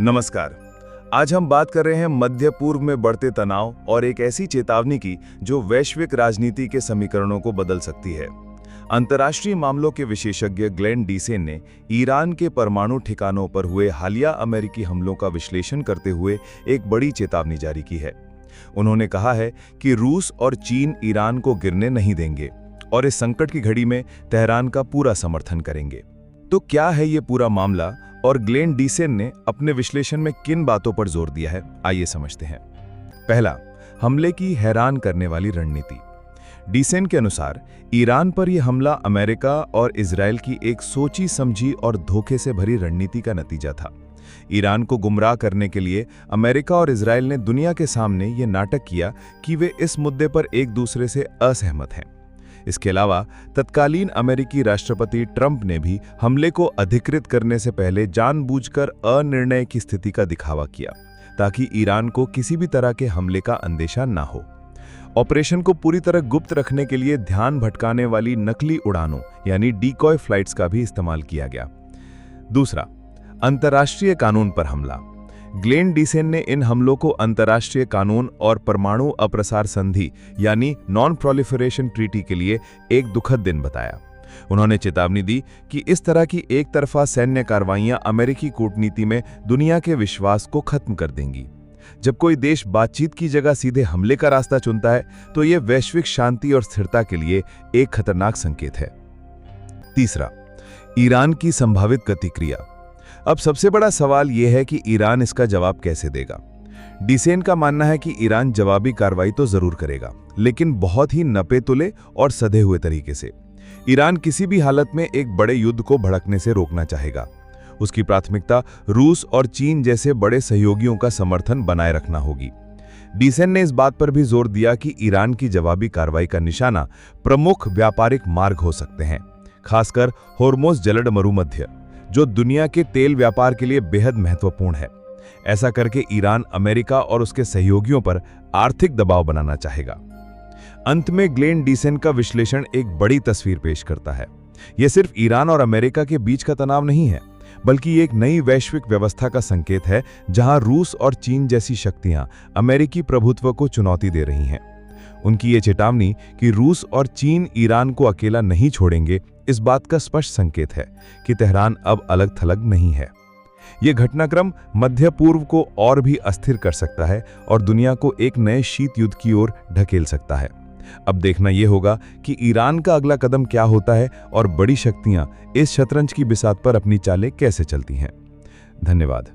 नमस्कार। आज हम बात कर रहे हैं मध्य पूर्व में बढ़ते तनाव और एक ऐसी चेतावनी की जो वैश्विक राजनीति के समीकरणों को बदल सकती है। अंतर्राष्ट्रीय मामलों के विशेषज्ञ ग्लेन डीसेन ने ईरान के परमाणु ठिकानों पर हुए हालिया अमेरिकी हमलों का विश्लेषण करते हुए एक बड़ी चेतावनी जारी की है। उन्होंने कहा है कि रूस और चीन ईरान को गिरने नहीं देंगे और इस संकट की घड़ी में तेहरान का पूरा समर्थन करेंगे। तो क्या है ये पूरा मामला और ग्लेन डीसेन ने अपने विश्लेषण में किन बातों पर जोर दिया है, आइए समझते हैं। पहला, हमले की हैरान करने वाली रणनीति। डीसेन के अनुसार ईरान पर यह हमला अमेरिका और इजराइल की एक सोची समझी और धोखे से भरी रणनीति का नतीजा था। ईरान को गुमराह करने के लिए अमेरिका और इजराइल ने दुनिया के सामने ये नाटक किया कि वे इस मुद्दे पर एक दूसरे से असहमत हैं। इसके अलावा तत्कालीन अमेरिकी राष्ट्रपति ट्रंप ने भी हमले को अधिकृत करने से पहले जानबूझकर अनिर्णय की स्थिति का दिखावा किया ताकि ईरान को किसी भी तरह के हमले का अंदेशा ना हो। ऑपरेशन को पूरी तरह गुप्त रखने के लिए ध्यान भटकाने वाली नकली उड़ानों यानी डीकॉय फ्लाइट्स का भी इस्तेमाल किया गया। दूसरा, अंतर्राष्ट्रीय कानून पर हमला। ग्लेन डीसेन ने इन हमलों को अंतर्राष्ट्रीय कानून और परमाणु अप्रसार संधि यानी नॉन प्रोलिफरेशन ट्रीटी के लिए एक दुखद दिन बताया। उन्होंने चेतावनी दी कि इस तरह की एक तरफा सैन्य कार्रवाइयां अमेरिकी कूटनीति में दुनिया के विश्वास को खत्म कर देंगी। जब कोई देश बातचीत की जगह सीधे हमले का रास्ता चुनता है तो यह वैश्विक शांति और स्थिरता के लिए एक खतरनाक संकेत है। तीसरा, ईरान की संभावित प्रतिक्रिया। अब सबसे बड़ा सवाल यह है कि ईरान इसका जवाब कैसे देगा। डीसेन का मानना है कि ईरान जवाबी कार्रवाई तो जरूर करेगा, लेकिन बहुत ही नपे तुले और सधे हुए तरीके से। ईरान किसी भी हालत में एक बड़े युद्ध को भड़कने से रोकना चाहेगा। उसकी प्राथमिकता रूस और चीन जैसे बड़े सहयोगियों का समर्थन बनाए रखना होगी। डीसेन ने इस बात पर भी जोर दिया कि ईरान की जवाबी कार्रवाई का निशाना प्रमुख व्यापारिक मार्ग हो सकते हैं, खासकर होर्मुज जलद मरुमध्य, जो दुनिया के तेल व्यापार के लिए बेहद महत्वपूर्ण है। ऐसा करके ईरान अमेरिका और उसके सहयोगियों पर आर्थिक दबाव बनाना चाहेगा। अंत में ग्लेन डीसेन का विश्लेषण एक बड़ी तस्वीर पेश करता है। यह सिर्फ ईरान और अमेरिका के बीच का तनाव नहीं है, बल्कि एक नई वैश्विक व्यवस्था का संकेत है जहां रूस और चीन जैसी शक्तियां अमेरिकी प्रभुत्व को चुनौती दे रही हैं। उनकी ये चेतावनी कि रूस और चीन ईरान को अकेला नहीं छोड़ेंगे, इस बात का स्पष्ट संकेत है कि तेहरान अब अलग थलग नहीं है। यह घटनाक्रम मध्य पूर्व को और भी अस्थिर कर सकता है और दुनिया को एक नए शीत युद्ध की ओर ढकेल सकता है। अब देखना यह होगा कि ईरान का अगला कदम क्या होता है और बड़ी शक्तियां इस शतरंज की बिसात पर अपनी चालें कैसे चलती हैं। धन्यवाद।